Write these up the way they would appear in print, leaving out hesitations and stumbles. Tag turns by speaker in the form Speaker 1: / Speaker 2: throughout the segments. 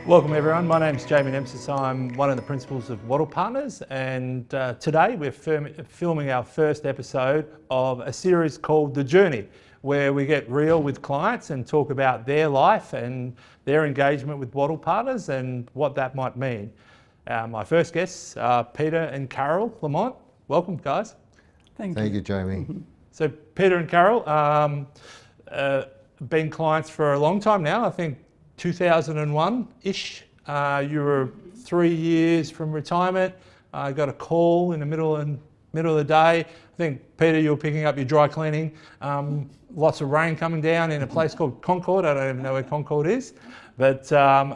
Speaker 1: Welcome everyone, my name's Jamie Nemsis. I'm one of the principals of Wattle Partners, and today we're filming our first episode of a series called The Journey, where we get real with clients and talk about their life and their engagement with Wattle Partners and what that might mean. My first guests are Peter and Carole Lamont. Welcome guys.
Speaker 2: Thank you, Jamie.
Speaker 1: So Peter and Carole, been clients for a long time now, I think 2001-ish. You were 3 years from retirement. I got a call in the middle of the day. I think, Peter, you were picking up your dry cleaning. Lots of rain coming down in a place called Concord. I don't even know where Concord is. But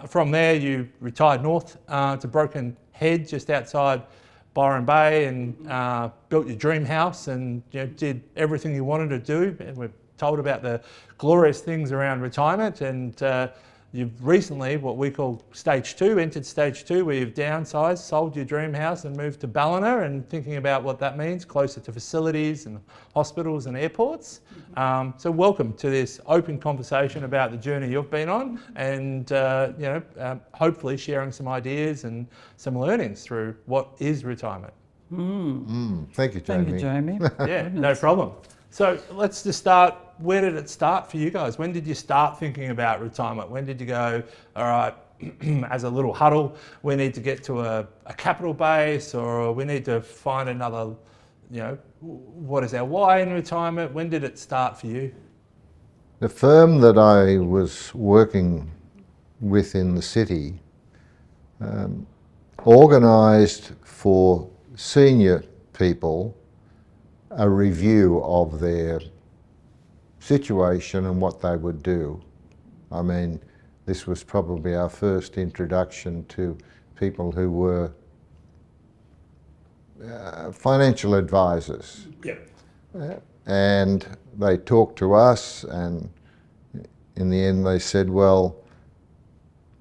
Speaker 1: from there, you retired north to Broken Head, just outside Byron Bay, and built your dream house and did everything you wanted to do. And we're told about the glorious things around retirement, and you've recently, what we call stage two, entered stage two, where you've downsized, sold your dream house and moved to Ballina, and thinking about what that means, closer to facilities and hospitals and airports. So welcome to this open conversation about the journey you've been on, and hopefully sharing some ideas and some learnings through what is retirement.
Speaker 2: Thank you, Jamie.
Speaker 3: Thank you, Jamie.
Speaker 1: Yeah, no problem. So let's just start. Where did it start for you guys? When did you start thinking about retirement? When did you go, all right, as a little huddle, we need to get to a capital base, or we need to find another, what is our why in retirement? When did it start for you?
Speaker 2: The firm that I was working with in the city organised for senior people a review of their situation and what they would do. I mean, this was probably our first introduction to people who were financial advisors.
Speaker 1: Yep.
Speaker 2: And they talked to us, and in the end they said, well,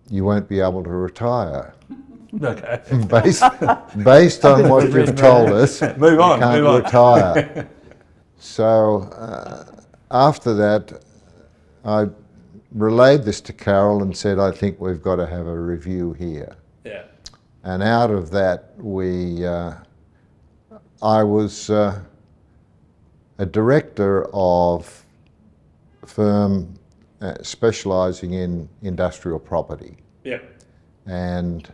Speaker 2: you won't be able to retire.
Speaker 1: Okay.
Speaker 2: Based on what you've told us,
Speaker 1: move on,
Speaker 2: you can't retire. So after that, I relayed this to Carole and said, I think we've got to have a review here.
Speaker 1: Yeah.
Speaker 2: And out of that, I was a director of a firm specialising in industrial property.
Speaker 1: Yeah.
Speaker 2: And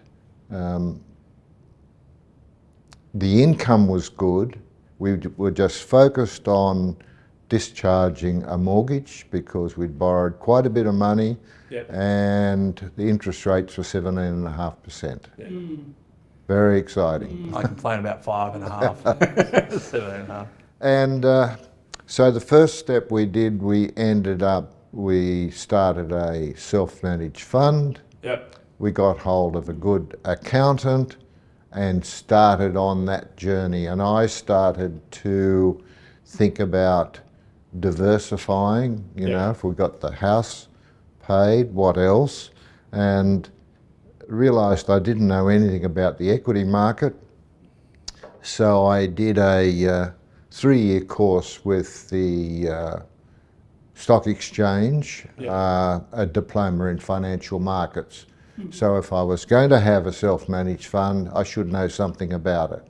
Speaker 2: the income was good. We were just focused on discharging a mortgage because we'd borrowed quite a bit of money.
Speaker 1: Yep.
Speaker 2: And the interest rates were 17.5%.
Speaker 1: Yeah.
Speaker 2: Very exciting.
Speaker 1: I complain about 5.5, 7.5.
Speaker 2: And so the first step we did, we started a self-managed fund.
Speaker 1: Yep.
Speaker 2: We got hold of a good accountant and started on that journey. And I started to think about diversifying, if we got the house paid, what else? And realised I didn't know anything about the equity market. So I did a 3-year course with the stock exchange, a diploma in financial markets. So if I was going to have a self-managed fund, I should know something about it.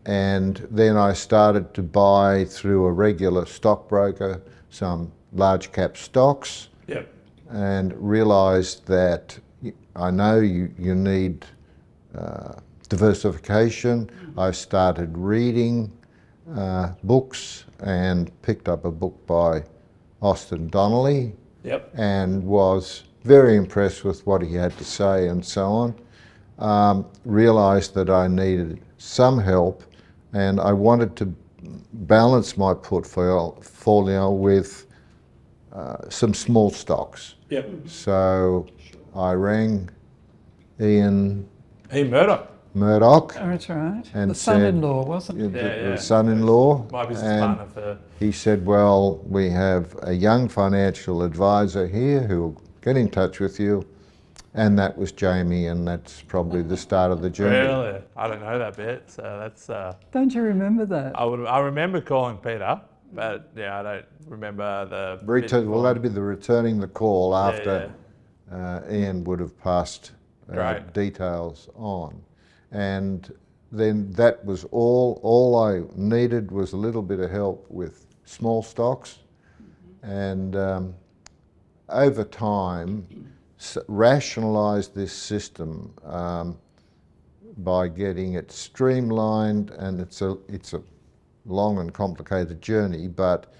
Speaker 2: And then I started to buy through a regular stockbroker some large cap stocks.
Speaker 1: Yep.
Speaker 2: And realised that I know you need diversification. I started reading books and picked up a book by Austin Donnelly.
Speaker 1: Yep.
Speaker 2: And was very impressed with what he had to say and so on. Realised that I needed some help, and I wanted to balance my portfolio with some small stocks.
Speaker 1: Yep.
Speaker 2: So I rang Ian
Speaker 1: Murdoch.
Speaker 3: Oh, that's right.
Speaker 2: and
Speaker 3: The
Speaker 2: said,
Speaker 3: son-in-law, wasn't it?
Speaker 2: the son-in-law,
Speaker 1: My business
Speaker 2: and
Speaker 1: partner for...
Speaker 2: he said, well, we have a young financial advisor here who will get in touch with you. And that was Jamie, and that's probably the start of the journey.
Speaker 1: Really? I don't know that bit, so that's...
Speaker 3: Don't you remember that?
Speaker 1: I remember calling Peter, but yeah, I don't remember the...
Speaker 2: Well, that'd be the returning the call after Ian would have passed
Speaker 1: Great.
Speaker 2: details on. And then that was all I needed was a little bit of help with small stocks. And over time, rationalised this system by getting it streamlined, and it's a long and complicated journey, but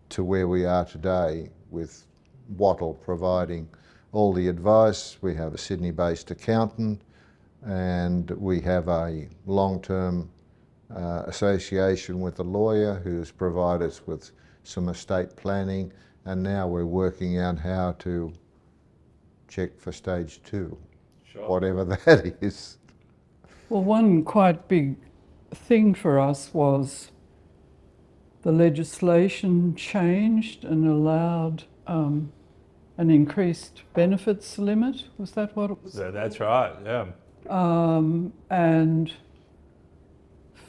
Speaker 2: to where we are today with Wattle providing all the advice. We have a Sydney-based accountant, and we have a long-term association with a lawyer who's provided us with some estate planning, and now we're working out how to check for stage 2, whatever that is.
Speaker 3: Well, one quite big thing for us was the legislation changed and allowed an increased benefits limit. Was that what it was?
Speaker 1: So that's right, yeah.
Speaker 3: And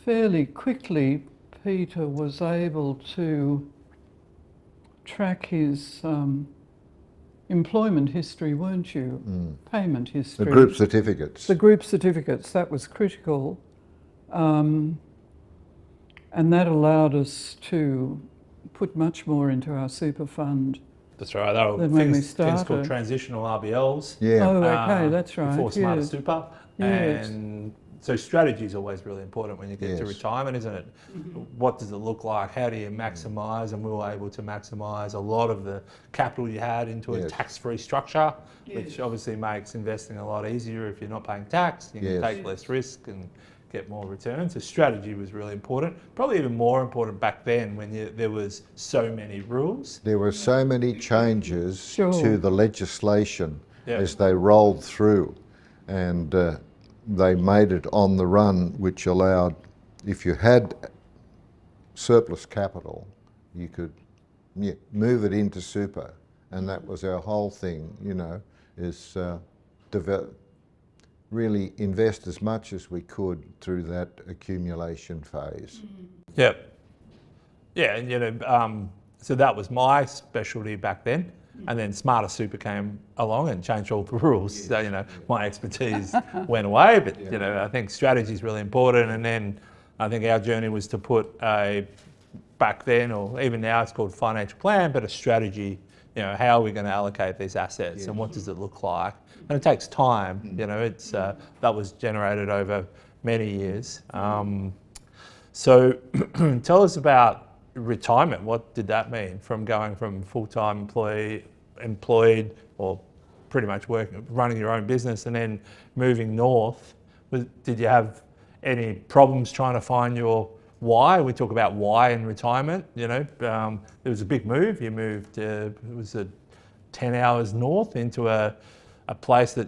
Speaker 3: fairly quickly, Peter was able to track his employment history, weren't you? Payment history.
Speaker 2: The group certificates.
Speaker 3: The group certificates, that was critical. And that allowed us to put much more into our super fund.
Speaker 1: That's right. They were
Speaker 3: Then when we
Speaker 1: things called
Speaker 3: started.
Speaker 1: transitional RBLs.
Speaker 2: Yeah.
Speaker 3: Oh, okay, that's right.
Speaker 1: Before Smarter
Speaker 3: yes.
Speaker 1: Super.
Speaker 3: Yes.
Speaker 1: And so strategy is always really important when you get to
Speaker 2: Yes.
Speaker 1: retirement, isn't it? What does it look like? How do you maximise? And we were able to maximise a lot of the capital you had into a
Speaker 2: Yes.
Speaker 1: tax-free structure, which obviously makes investing a lot easier if you're not paying tax. You can
Speaker 2: Yes.
Speaker 1: take less risk and get more returns. So strategy was really important. Probably even more important back then when there was so many rules.
Speaker 2: There were so many changes
Speaker 3: Sure.
Speaker 2: to the legislation
Speaker 1: Yeah.
Speaker 2: as they rolled through, and they made it on the run, which allowed, if you had surplus capital, you could move it into super, and that was our whole thing, is really invest as much as we could through that accumulation phase.
Speaker 1: Yep. Yeah, and so that was my specialty back then. And then Smarter Super came along and changed all the rules. So, my expertise went away, but, I think strategy is really important. And then I think our journey was to put back then, or even now it's called financial plan, but a strategy, how are we going to allocate these assets and what does it look like? And it takes time, it's that was generated over many years. So tell us about retirement. What did that mean from going from full-time employed or pretty much running your own business and then moving north? Did you have any problems trying to find your why? We talk about why in retirement. There was a big move. You moved, it was 10 hours north into a place that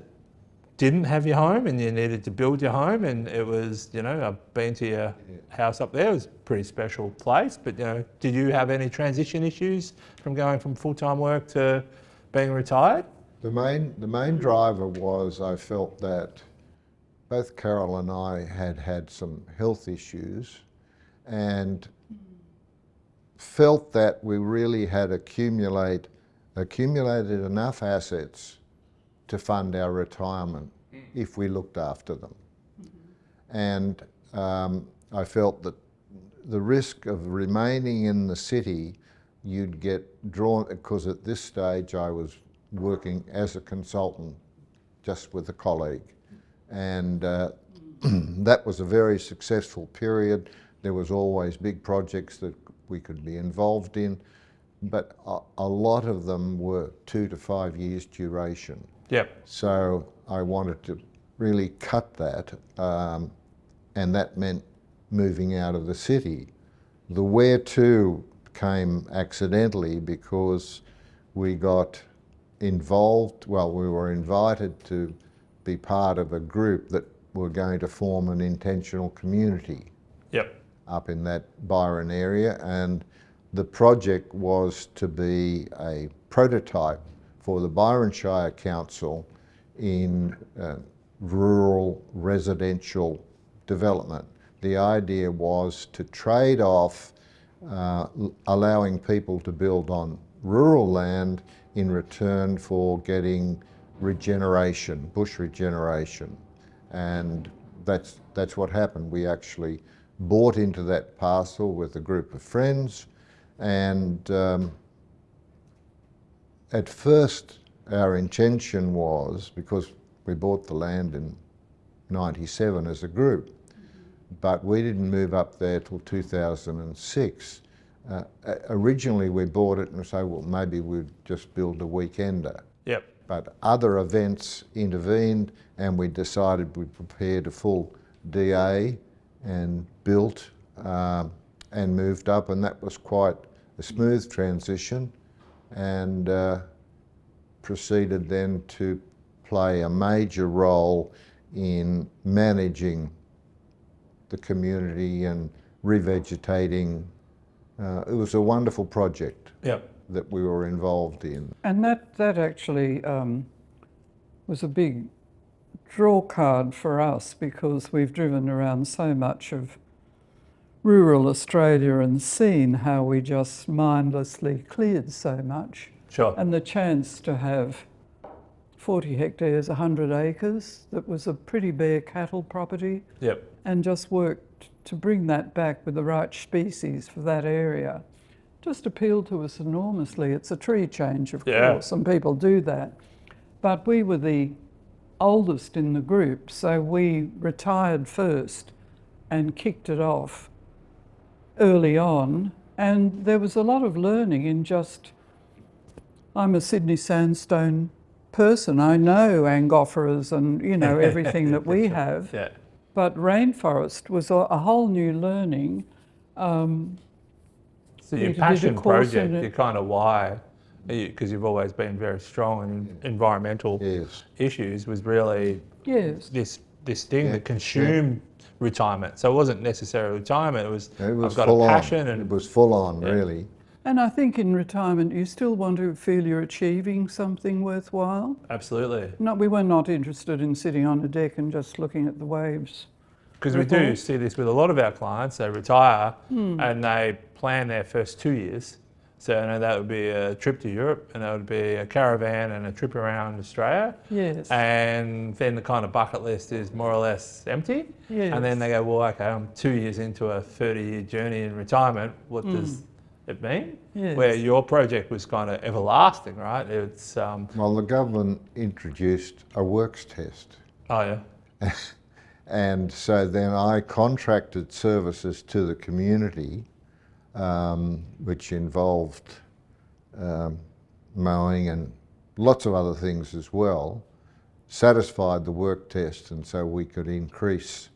Speaker 1: didn't have your home and you needed to build your home, and it was, I've been to your house up there. It was a pretty special place, but did you have any transition issues from going from full-time work to being retired?
Speaker 2: The main driver was I felt that both Carole and I had some health issues, and felt that we really had accumulated enough assets to fund our retirement if we looked after them. And I felt that the risk of remaining in the city, you'd get drawn, because at this stage I was working as a consultant just with a colleague, and that was a very successful period. There was always big projects that we could be involved in, but a lot of them were 2 to 5 years duration.
Speaker 1: Yep.
Speaker 2: So I wanted to really cut that, and that meant moving out of the city. The where to came accidentally because we got involved, we were invited to be part of a group that were going to form an intentional community.
Speaker 1: Yep.
Speaker 2: Up in that Byron area, and the project was to be a prototype for the Byron Shire Council in rural residential development. The idea was to trade off allowing people to build on rural land in return for getting regeneration, bush regeneration. And that's what happened. We actually bought into that parcel with a group of friends, and at first our intention was, because we bought the land in 97 as a group, but we didn't move up there till 2006. Originally we bought it and said, well, maybe we'd just build a weekender.
Speaker 1: Yep.
Speaker 2: But other events intervened, and we decided we'd prepared a full DA and built and moved up, and that was quite a smooth transition, and proceeded then to play a major role in managing the community and revegetating. It was a wonderful project.
Speaker 1: Yep.
Speaker 2: That we were involved in.
Speaker 3: And that actually was a big draw card for us, because we've driven around so much of rural Australia and seen how we just mindlessly cleared so much.
Speaker 1: Sure.
Speaker 3: And the chance to have 40 hectares, 100 acres, that was a pretty bare cattle property.
Speaker 1: Yep.
Speaker 3: And just worked to bring that back with the right species for that area. Just appealed to us enormously. It's a tree change, of course, and people do that. But we were the oldest in the group, so we retired first and kicked it off early on. And there was a lot of learning in just, I'm a Sydney sandstone person. I know angophoras and, you know, everything that we have.
Speaker 1: Yeah.
Speaker 3: But rainforest was a whole new learning.
Speaker 1: So your passion project, your kind of why, because you've always been very strong in environmental issues, was really this thing that consumed retirement. So it wasn't necessarily retirement, it was I've got a passion. And
Speaker 2: it was full on, really.
Speaker 3: And I think in retirement you still want to feel you're achieving something worthwhile.
Speaker 1: Absolutely.
Speaker 3: No, we were not interested in sitting on a deck and just looking at the waves.
Speaker 1: Because we do see this with a lot of our clients. They retire and they plan their first 2 years. So I know that would be a trip to Europe, and that would be a caravan and a trip around Australia.
Speaker 3: Yes.
Speaker 1: And then the kind of bucket list is more or less empty.
Speaker 3: Yes.
Speaker 1: And then they go, well, okay, I'm 2 years into a 30-year journey in retirement. What does it mean?
Speaker 3: Yes.
Speaker 1: Where your project was kind of everlasting, right? It's
Speaker 2: Well, the government introduced a works test.
Speaker 1: Oh yeah.
Speaker 2: And so then I contracted services to the community, which involved mowing and lots of other things as well, satisfied the work test, and so we could increase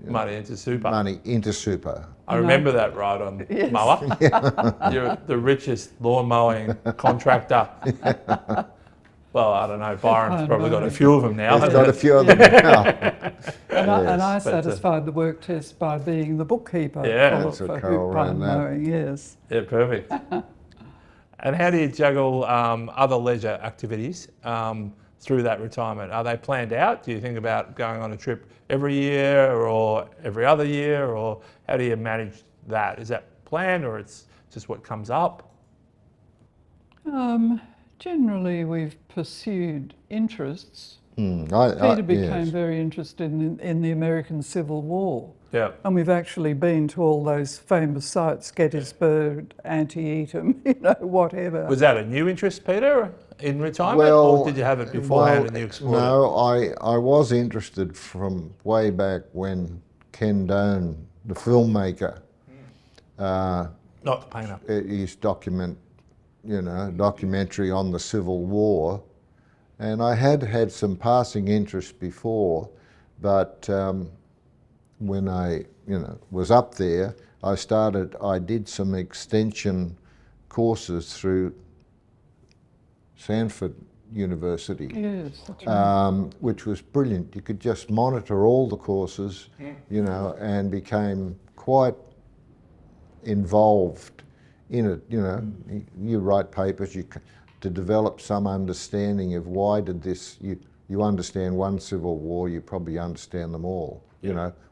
Speaker 1: Money into super.
Speaker 2: money into super.
Speaker 1: I remember that ride on mower. You're the richest lawn mowing contractor. Well, I don't know, Byron's probably got a few of them now.
Speaker 2: He's got a few of them now.
Speaker 3: And I satisfied the work test by being the bookkeeper for
Speaker 2: Carole ran that.
Speaker 3: mowing, yes.
Speaker 1: Yeah, perfect. And how do you juggle other leisure activities through that retirement? Are they planned out? Do you think about going on a trip every year or every other year, or how do you manage that? Is that planned, or it's just what comes up?
Speaker 3: Generally, we've pursued interests.
Speaker 2: Peter
Speaker 3: Peter became very interested in the American Civil War.
Speaker 1: Yeah.
Speaker 3: And we've actually been to all those famous sites, Gettysburg, Antietam, you know, whatever.
Speaker 1: Was that a new interest, Peter, in retirement, or did you have it beforehand and you explored it?
Speaker 2: No, I was interested from way back when Ken Doan, the filmmaker,
Speaker 1: Not the painter.
Speaker 2: his documentary on the Civil War, and I had some passing interest before, but when I was up there, I did some extension courses through Sanford University.
Speaker 3: Yes, that's right.
Speaker 2: Which was brilliant. You could just monitor all the courses, and became quite involved in it. You write papers to develop some understanding of why did this. You understand one Civil War, you probably understand them all.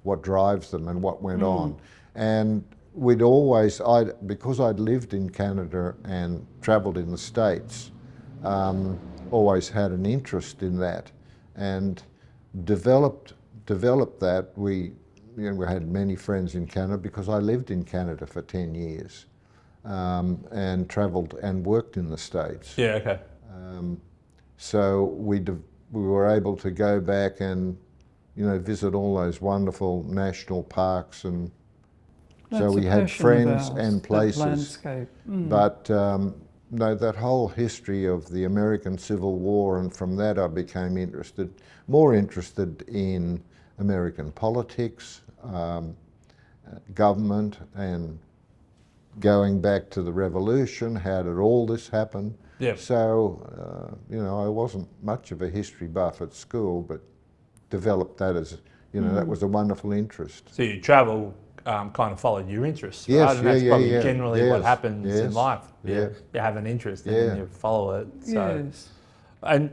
Speaker 2: What drives them and what went on. And we'd always, because I'd lived in Canada and travelled in the States, always had an interest in that, and developed that. We had many friends in Canada because I lived in Canada for 10 years, and travelled and worked in the States.
Speaker 1: Yeah, okay.
Speaker 2: So we were able to go back and, visit all those wonderful national parks, and so
Speaker 3: That's
Speaker 2: we
Speaker 3: a
Speaker 2: had
Speaker 3: passion of
Speaker 2: friends
Speaker 3: ours,
Speaker 2: and
Speaker 3: that
Speaker 2: places.
Speaker 3: landscape.
Speaker 2: But no, that whole history of the American Civil War, and from that I became more interested in American politics, government, and going back to the Revolution. How did all this happen?
Speaker 1: Yep.
Speaker 2: So, I wasn't much of a history buff at school, but developed that as, that was a wonderful interest.
Speaker 1: So you travel kind of followed your interests,
Speaker 2: Yes,
Speaker 1: right? And that's probably
Speaker 2: yeah.
Speaker 1: generally what
Speaker 2: Yes,
Speaker 1: happens in
Speaker 2: yes,
Speaker 1: life.
Speaker 2: yeah.
Speaker 1: You have an interest
Speaker 2: Yeah.
Speaker 1: and you follow it. So.
Speaker 3: Yes.
Speaker 1: And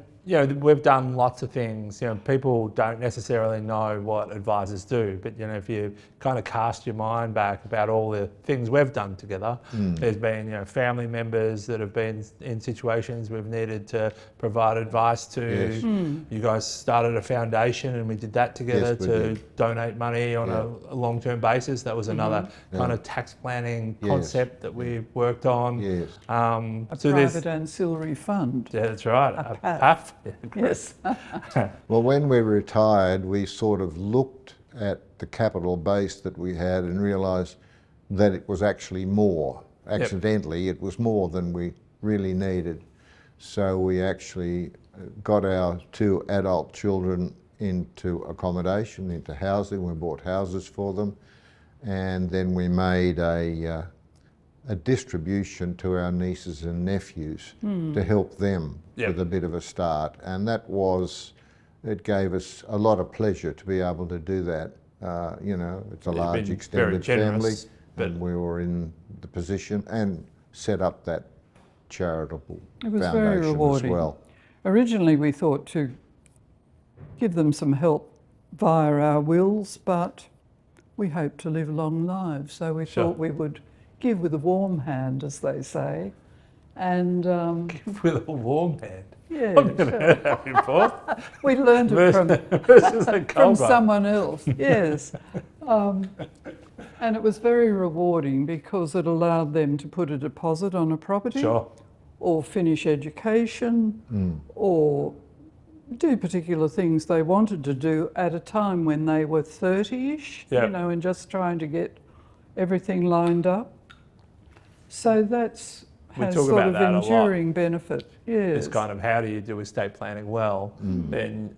Speaker 1: we've done lots of things. People don't necessarily know what advisors do, but if you kind of cast your mind back about all the things we've done together, there's been family members that have been in situations we've needed to provide advice to.
Speaker 2: Yes.
Speaker 1: You guys started a foundation, and we did that together
Speaker 2: Yes, we
Speaker 1: to
Speaker 2: did.
Speaker 1: donate money on a long-term basis. That was another kind of tax planning
Speaker 2: Yes.
Speaker 1: concept that we worked on.
Speaker 2: Yes.
Speaker 3: A
Speaker 1: So there's,
Speaker 3: private ancillary fund.
Speaker 1: yeah, that's right.
Speaker 3: A
Speaker 1: A
Speaker 3: PAF.
Speaker 1: PAF. Yeah, great.
Speaker 3: Yes.
Speaker 2: Well, when we retired, we sort of looked at the capital base that we had and realised that it was actually more. Accidentally, it was more than we really needed. So we actually got our 2 adult children into accommodation, into housing. We bought houses for them, and then we made a distribution to our nieces and nephews to help them with a bit of a start. And it gave us a lot of pleasure to be able to do that. It's a large extended family, and we were in the position and set up that charitable
Speaker 3: It was
Speaker 2: foundation
Speaker 3: very rewarding.
Speaker 2: as well.
Speaker 3: Originally, we thought to give them some help via our wills, but we hope to live long lives, so we thought we would give with a warm hand, as they say, and
Speaker 1: With a warm hand.
Speaker 3: yeah,
Speaker 1: I've never heard that before.
Speaker 3: we learned it
Speaker 1: Versus a
Speaker 3: from
Speaker 1: cold one.
Speaker 3: someone else. Yes, and it was very rewarding because it allowed them to put a deposit on a property,
Speaker 1: Sure.
Speaker 3: or finish education, or do particular things they wanted to do at a time when they were 30-ish, and just trying to get everything lined up. So that's has
Speaker 1: talk
Speaker 3: sort
Speaker 1: about
Speaker 3: of
Speaker 1: that a lot.
Speaker 3: enduring benefit. Yes.
Speaker 1: It's kind of how do you do estate planning well? Then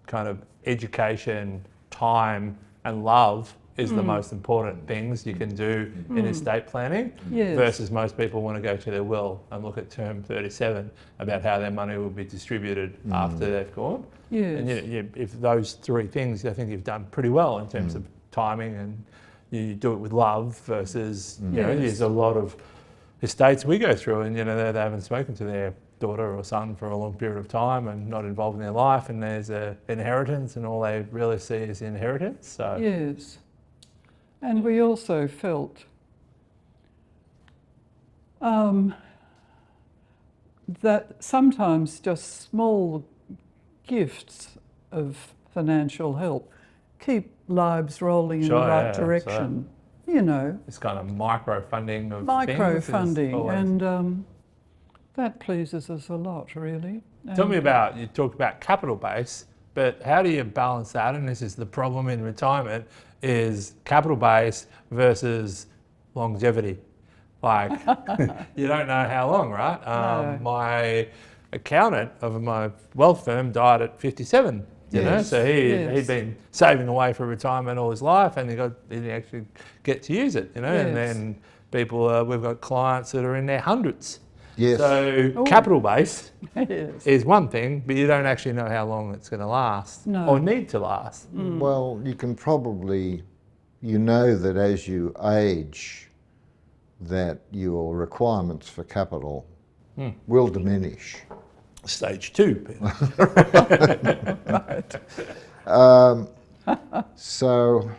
Speaker 1: kind of education, time and love is the most important things you can do in estate planning.
Speaker 3: Yes.
Speaker 1: Versus most people want to go to their will and look at term 37 about how their money will be distributed after they've gone.
Speaker 3: Yes.
Speaker 1: And if those 3 things, I think you've done pretty well in terms of timing, and you do it with love versus, there's a lot of estates we go through and, they haven't spoken to their daughter or son for a long period of time and not involved in their life, and there's an inheritance and all they really see is inheritance. So
Speaker 3: Yes. And we also felt that sometimes just small gifts of financial help keep lives rolling in the right direction.
Speaker 1: This kind of micro-funding of
Speaker 3: Micro-funding,
Speaker 1: things
Speaker 3: and that pleases us a lot, really.
Speaker 1: Tell me about, you talked about capital base, but how do you balance that? And this is the problem in retirement, is capital base versus longevity. Like, you don't know how long, right?
Speaker 3: No.
Speaker 1: My accountant of my wealth firm died at 57. So he'd been saving away for retirement all his life, and he didn't actually get to use it, And then people, we've got clients that are in their hundreds.
Speaker 2: Yes.
Speaker 1: So capital base
Speaker 3: Yes.
Speaker 1: is one thing, but you don't actually know how long it's going to last or need to last.
Speaker 2: Well, you can probably, that as you age, that your requirements for capital will diminish.
Speaker 1: Stage 2.
Speaker 3: Right.
Speaker 2: So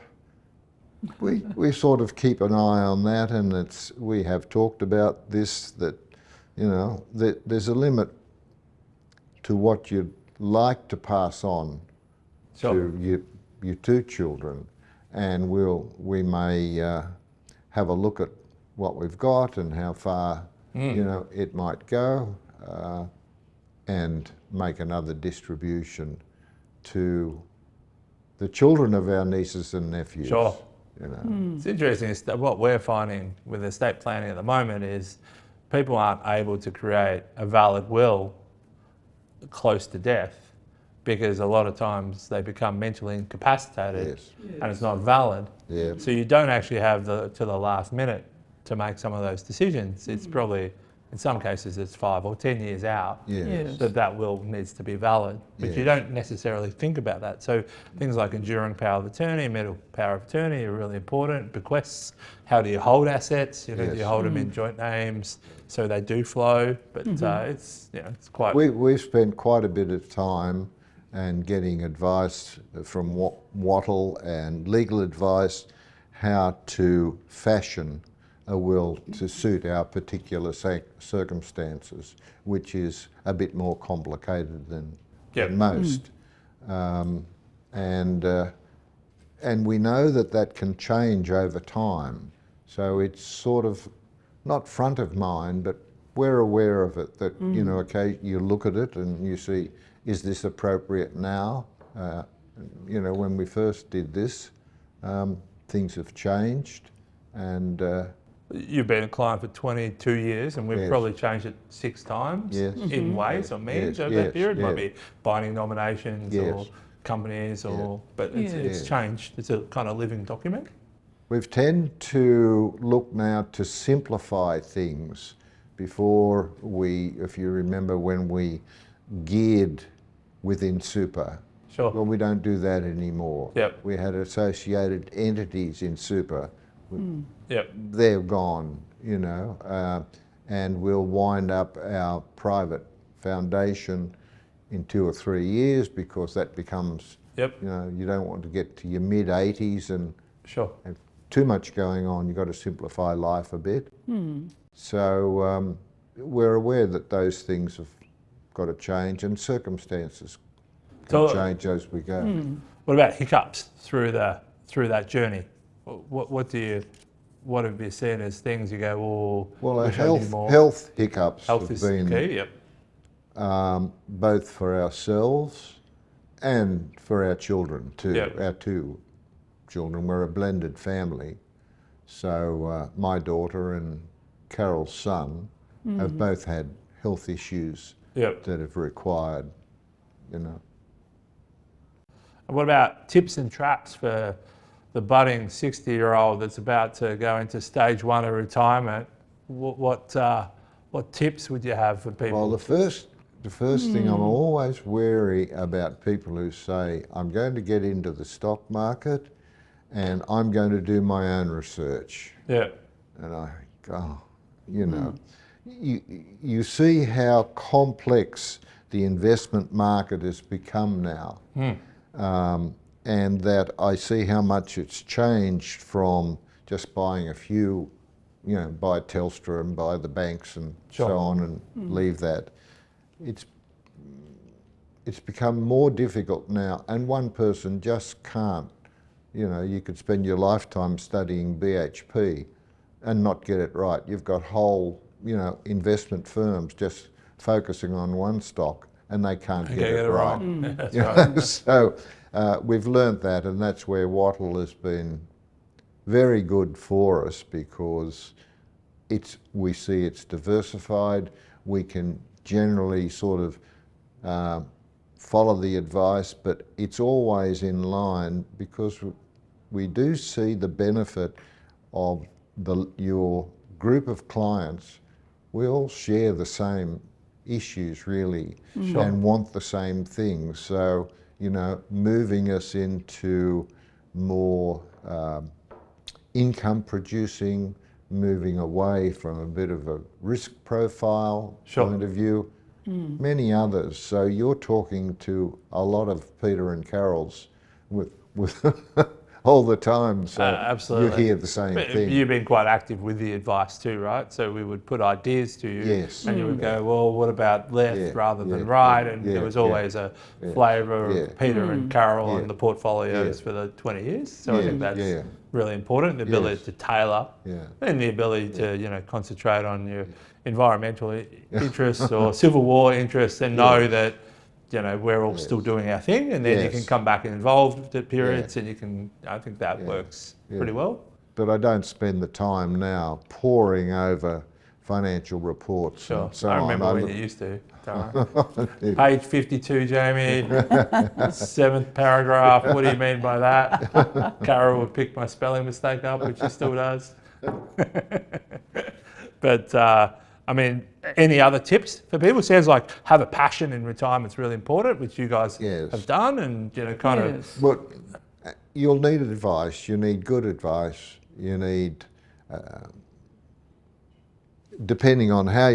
Speaker 2: we sort of keep an eye on that, and we have talked about this, that, you know, that there's a limit to what you'd like to pass on
Speaker 1: Sure.
Speaker 2: to your two children, and we may have a look at what we've got and how far you know it might go, and make another distribution to the children of our nieces and nephews.
Speaker 1: Sure.
Speaker 2: You know.
Speaker 1: It's interesting. What we're finding with estate planning at the moment is people aren't able to create a valid will close to death because a lot of times they become mentally incapacitated
Speaker 2: Yes.
Speaker 1: and it's not valid.
Speaker 2: Yeah.
Speaker 1: So you don't actually have to the last minute to make some of those decisions. It's probably, in some cases, it's 5 or 10 years out
Speaker 2: Yes.
Speaker 3: Yes.
Speaker 1: that will needs to be valid. But you
Speaker 2: Yes.
Speaker 1: don't necessarily think about that. So things like enduring power of attorney, medical power of attorney are really important. Bequests, how do you hold assets? You know, do you
Speaker 2: Yes.
Speaker 1: hold them in joint names so they do flow? But it's, you know, it's quite...
Speaker 2: We've spent quite a bit of time and getting advice from Wattle and legal advice how to fashion a will to suit our particular circumstances, which is a bit more complicated than most. And we know that can change over time. So it's sort of not front of mind, but we're aware of it, that, you know, okay, you look at it and you see, is this appropriate now? You know, when we first did this, things have changed, and
Speaker 1: You've been a client for 22 years and we've
Speaker 2: Yes.
Speaker 1: probably changed it 6 times
Speaker 2: Yes.
Speaker 1: in ways or means
Speaker 2: Yes,
Speaker 1: over that
Speaker 2: yes,
Speaker 1: period. Might
Speaker 2: yes.
Speaker 1: be binding nominations or
Speaker 2: Yes.
Speaker 1: companies or, but it's
Speaker 2: Yes.
Speaker 1: changed. It's a kind of living document.
Speaker 2: we've tended to look now to simplify things. Before if you remember when we geared within super,
Speaker 1: Sure.
Speaker 2: well, we don't do that anymore.
Speaker 1: Yep.
Speaker 2: We had associated entities in super.
Speaker 1: Yep.
Speaker 2: They're gone, you know, and we'll wind up our private foundation in 2 or 3 years, because that becomes,
Speaker 1: Yep.
Speaker 2: you know, you don't want to get to your mid-80s and
Speaker 1: Sure.
Speaker 2: have too much going on. You've got to simplify life a bit. So we're aware that those things have got to change, and circumstances can
Speaker 1: So-
Speaker 2: change as we go.
Speaker 1: What about hiccups through that journey? What have you seen as things you go, oh,
Speaker 2: Well, our
Speaker 1: wish I knew more?
Speaker 2: health hiccups
Speaker 1: Health
Speaker 2: have
Speaker 1: is
Speaker 2: been
Speaker 1: key. Yep.
Speaker 2: both for ourselves and for our children too.
Speaker 1: Yep.
Speaker 2: Our 2 children, we're a blended family. So my daughter and Carole's son have both had health issues
Speaker 1: Yep.
Speaker 2: that have required, you know.
Speaker 1: And what about tips and traps for the budding 60-year-old that's about to go into stage 1 of retirement? What tips would you have for people?
Speaker 2: Well, the first thing, I'm always wary about people who say, I'm going to get into the stock market and I'm going to do my own research.
Speaker 1: Yeah.
Speaker 2: And I go, oh, you know, you see how complex the investment market has become now. And that I see how much it's changed from just buying a few, you know, buy Telstra and buy the banks and
Speaker 1: Sure.
Speaker 2: so on and leave that. It's become more difficult now, and one person just can't. You know, you could spend your lifetime studying BHP and not get it right. You've got whole, you know, investment firms just focusing on one stock and they can't get it right.
Speaker 1: That's
Speaker 2: You
Speaker 1: right.
Speaker 2: know, so we've learnt that, and that's where Wattle has been very good for us, because we see it's diversified. We can generally sort of follow the advice, but it's always in line, because we do see the benefit of your group of clients. We all share the same issues really, and want the same things. So, you know, moving us into more income producing, moving away from a bit of a risk profile point of view, many others. So you're talking to a lot of Peter and Caroles with all the time. So
Speaker 1: absolutely.
Speaker 2: you hear the same
Speaker 1: But
Speaker 2: thing.
Speaker 1: you've been quite active with the advice too, right? So we would put ideas to you,
Speaker 2: Yes.
Speaker 1: and you would go, well, what about left
Speaker 2: Yeah,
Speaker 1: rather than
Speaker 2: yeah,
Speaker 1: right?
Speaker 2: yeah,
Speaker 1: And
Speaker 2: yeah,
Speaker 1: there was
Speaker 2: yeah,
Speaker 1: always a
Speaker 2: yeah,
Speaker 1: flavour
Speaker 2: yeah.
Speaker 1: of Peter and Carole
Speaker 2: Yeah.
Speaker 1: and the portfolios
Speaker 2: Yeah.
Speaker 1: for the 20 years. So I
Speaker 2: Yeah,
Speaker 1: think that's
Speaker 2: yeah.
Speaker 1: really important, the ability
Speaker 2: Yes.
Speaker 1: to tailor
Speaker 2: Yeah.
Speaker 1: and the ability to, concentrate on your environmental interests or Civil War interests and know that, we're all still doing our thing, and then you can
Speaker 2: Yes.
Speaker 1: come back involved at periods, and I think that works pretty well.
Speaker 2: But I don't spend the time now poring over financial reports
Speaker 1: Sure.
Speaker 2: and so
Speaker 1: I
Speaker 2: on.
Speaker 1: remember when you used to. Page 52, Jamie, 7th paragraph. What do you mean by that? Carole would pick my spelling mistake up, which she still does. But any other tips for people? Sounds like have a passion in retirement's really important, which you guys
Speaker 2: Yes.
Speaker 1: have done, and kind of.
Speaker 3: Yes.
Speaker 2: But you'll need advice. You need good advice. You need, depending on how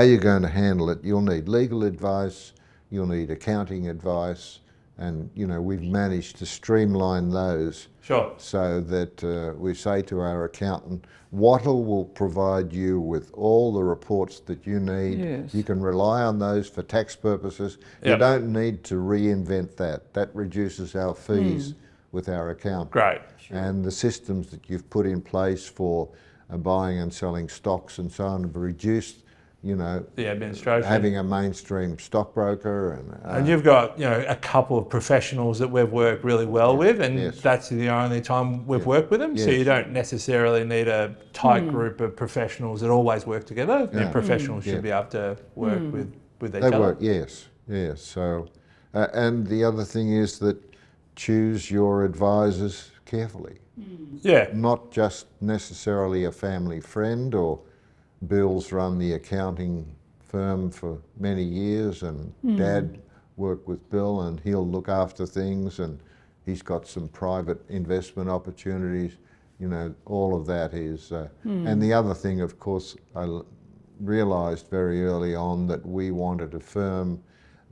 Speaker 2: you're going to handle it, you'll need legal advice. You'll need accounting advice, and we've managed to streamline those.
Speaker 1: Sure.
Speaker 2: So that we say to our accountant, Wattle will provide you with all the reports that you need.
Speaker 3: Yes.
Speaker 2: You can rely on those for tax purposes. You
Speaker 1: Yep.
Speaker 2: don't need to reinvent that. That reduces our fees with our accountant.
Speaker 1: Great.
Speaker 2: And the systems that you've put in place for buying and selling stocks and so on have reduced,
Speaker 1: The administration.
Speaker 2: having a mainstream stockbroker
Speaker 1: And you've got, a couple of professionals that we've worked really well with, and
Speaker 2: Yes.
Speaker 1: that's the only time we've worked with them. So
Speaker 2: Yes.
Speaker 1: you don't necessarily need a tight group of professionals that always work together. The
Speaker 2: Yeah.
Speaker 1: professionals should
Speaker 2: Yeah.
Speaker 1: be able to work with each
Speaker 2: They
Speaker 1: other.
Speaker 2: work, yes. So, and the other thing is that choose your advisors carefully.
Speaker 1: Yeah,
Speaker 2: Not just necessarily a family friend, or Bill's run the accounting firm for many years, and Dad worked with Bill, and he'll look after things, and he's got some private investment opportunities. All of that is. And the other thing, of course, I realised very early on that we wanted a firm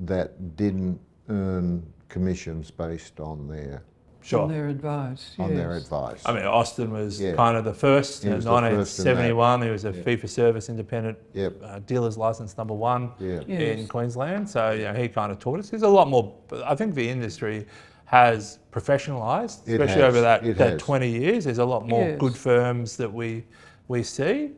Speaker 2: that didn't earn commissions based on their
Speaker 1: sure.
Speaker 3: On their advice.
Speaker 2: advice.
Speaker 1: I mean, Austin was
Speaker 2: Yeah.
Speaker 1: kind of the first
Speaker 2: He
Speaker 1: in
Speaker 2: was the first in that.
Speaker 1: 1971. He was a fee-for-service independent
Speaker 2: Yep.
Speaker 1: dealer's license number 1
Speaker 2: Yeah.
Speaker 3: Yes.
Speaker 1: in Queensland. So he kind of taught us. There's a lot more. I think the industry has professionalised,
Speaker 2: It
Speaker 1: especially
Speaker 2: has.
Speaker 1: over that
Speaker 2: It has.
Speaker 1: 20 years. There's a lot more
Speaker 3: Yes.
Speaker 1: good firms that we see.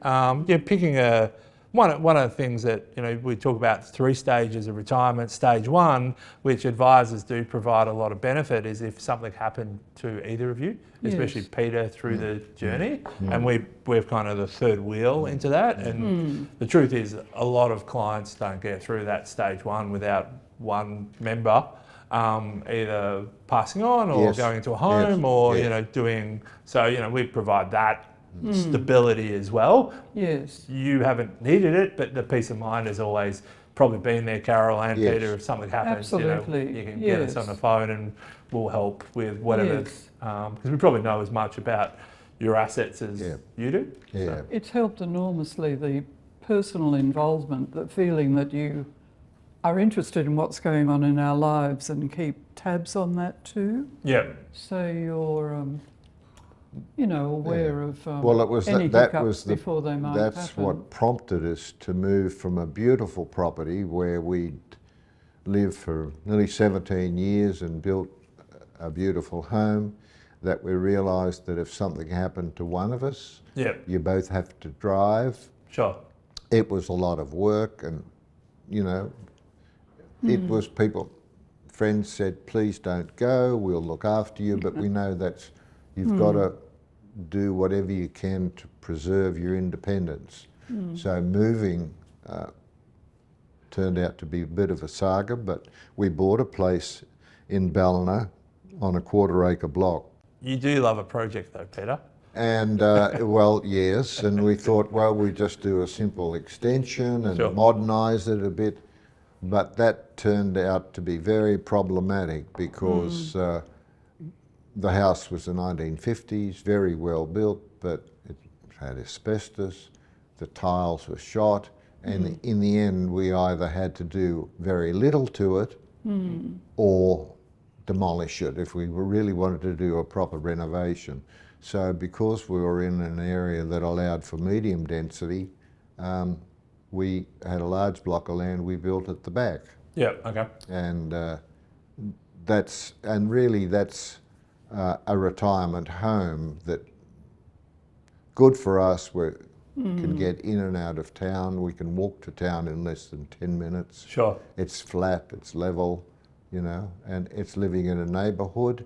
Speaker 1: Picking one of the things that we talk about 3 stages of retirement. Stage 1, which advisors do provide a lot of benefit, is if something happened to either of you, especially
Speaker 3: Yes.
Speaker 1: Peter through the journey, and we're kind of the third wheel into that. And the truth is, a lot of clients don't get through that stage 1 without one member either passing on or
Speaker 2: Yes.
Speaker 1: going into a home,
Speaker 2: Yes.
Speaker 1: or
Speaker 2: Yes.
Speaker 1: doing so. We provide that stability as well.
Speaker 3: Yes.
Speaker 1: You haven't needed it, but the peace of mind has always probably been there, Carole and
Speaker 2: Yes.
Speaker 1: Peter. If something happens,
Speaker 3: Absolutely.
Speaker 1: you can get us
Speaker 3: Yes.
Speaker 1: on the phone and we'll help with whatever.
Speaker 3: Yes.
Speaker 1: Because we probably know as much about your assets as you do.
Speaker 2: Yeah.
Speaker 1: So,
Speaker 3: It's helped enormously, the personal involvement, the feeling that you are interested in what's going on in our lives and keep tabs on that too.
Speaker 1: yeah.
Speaker 3: So you're, aware of
Speaker 2: Well, it was
Speaker 3: any
Speaker 2: that
Speaker 3: hiccups
Speaker 2: was
Speaker 3: before they might
Speaker 2: that's
Speaker 3: happen.
Speaker 2: what prompted us to move from a beautiful property where we'd lived for nearly 17 years and built a beautiful home, that we realised that if something happened to one of us,
Speaker 1: Yeah.
Speaker 2: you both have to drive.
Speaker 1: Sure.
Speaker 2: It was a lot of work, and it was friends said, please don't go, we'll look after you, but we know that you've got to do whatever you can to preserve your independence. So moving turned out to be a bit of a saga, but we bought a place in Ballina on a 1/4 acre block.
Speaker 1: You do love a project though, Peter.
Speaker 2: And well, yes, and we thought, well, we just do a simple extension and
Speaker 1: Sure.
Speaker 2: modernise it a bit, but that turned out to be very problematic because the house was the 1950s, very well built, but it had asbestos, the tiles were shot, and in the end we either had to do very little to it or demolish it if we really wanted to do a proper renovation. So because we were in an area that allowed for medium density, we had a large block of land we built at the back.
Speaker 1: Yeah, okay.
Speaker 2: And that's a retirement home that good for us. We can get in and out of town. We can walk to town in less than 10 minutes.
Speaker 1: Sure.
Speaker 2: It's flat, it's level, you know, and it's living in a neighbourhood,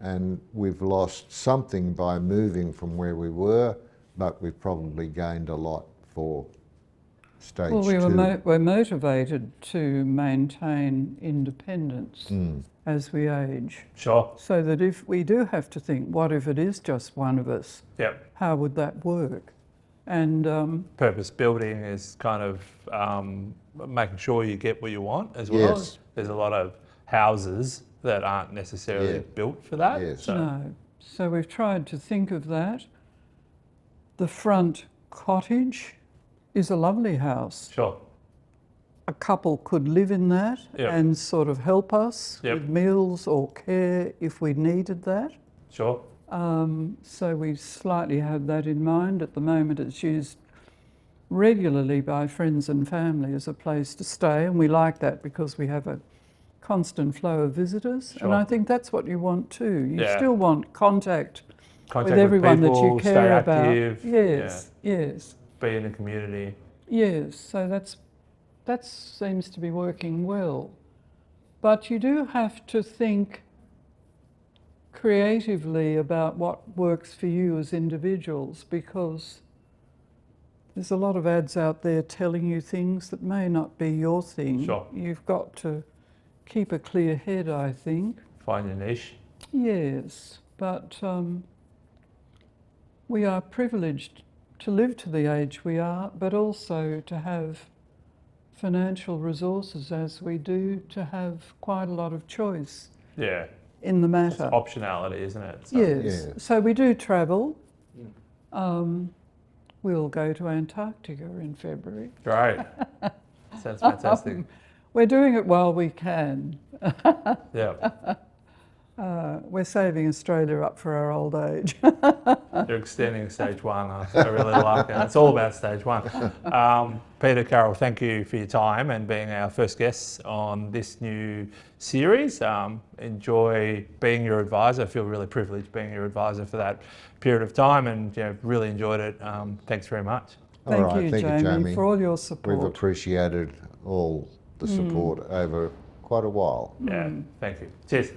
Speaker 2: and we've lost something by moving from where we were, but we've probably gained a lot for stage
Speaker 3: Well,
Speaker 2: two.
Speaker 3: we're motivated to maintain independence as we age.
Speaker 1: Sure.
Speaker 3: So that if we do have to think, what if it is just one of us?
Speaker 1: Yep.
Speaker 3: How would that work? And
Speaker 1: Purpose building is kind of making sure you get what you want as well.
Speaker 2: Yes.
Speaker 1: There's a lot of houses that aren't necessarily built for that.
Speaker 2: Yes.
Speaker 1: So,
Speaker 3: no. So we've tried to think of that. The front cottage is a lovely house.
Speaker 1: Sure.
Speaker 3: A couple could live in that
Speaker 1: Yep.
Speaker 3: and sort of help us
Speaker 1: Yep.
Speaker 3: with meals or care if we needed that.
Speaker 1: Sure.
Speaker 3: So we slightly have that in mind. At the moment it's used regularly by friends and family as a place to stay, and we like that because we have a constant flow of visitors.
Speaker 1: Sure.
Speaker 3: And I think that's what you want too. You
Speaker 1: Yeah.
Speaker 3: still want contact
Speaker 1: Contact
Speaker 3: with everyone
Speaker 1: people,
Speaker 3: that you
Speaker 1: stay
Speaker 3: care
Speaker 1: active,
Speaker 3: about. Yes, yes,
Speaker 1: be in the community.
Speaker 3: yes. So that seems to be working well. But you do have to think creatively about what works for you as individuals, because there's a lot of ads out there telling you things that may not be your thing.
Speaker 1: Sure.
Speaker 3: You've got to keep a clear head, I think.
Speaker 1: Find your niche.
Speaker 3: Yes, but we are privileged to live to the age we are, but also to have financial resources as we do, to have quite a lot of choice
Speaker 1: Yeah.
Speaker 3: in the
Speaker 1: It's
Speaker 3: matter.
Speaker 1: optionality, isn't it? So,
Speaker 3: Yes,
Speaker 2: Yeah.
Speaker 3: so we do travel. We'll go to Antarctica in February.
Speaker 1: Great. Sounds fantastic.
Speaker 3: We're doing it while we can.
Speaker 1: Yeah.
Speaker 3: We're saving Australia up for our old age.
Speaker 1: You're extending stage one. I really like it. It's all about stage one. Peter, Carole, thank you for your time and being our first guests on this new series. Enjoy being your advisor. I feel really privileged being your advisor for that period of time, and really enjoyed it. Thanks very much.
Speaker 2: All
Speaker 3: Thank
Speaker 2: right,
Speaker 3: you,
Speaker 2: thank you,
Speaker 3: Jamie,
Speaker 2: Jamie.
Speaker 3: for all your
Speaker 2: We've
Speaker 3: support.
Speaker 2: appreciated all the support over quite a while.
Speaker 1: Yeah, thank you. Cheers.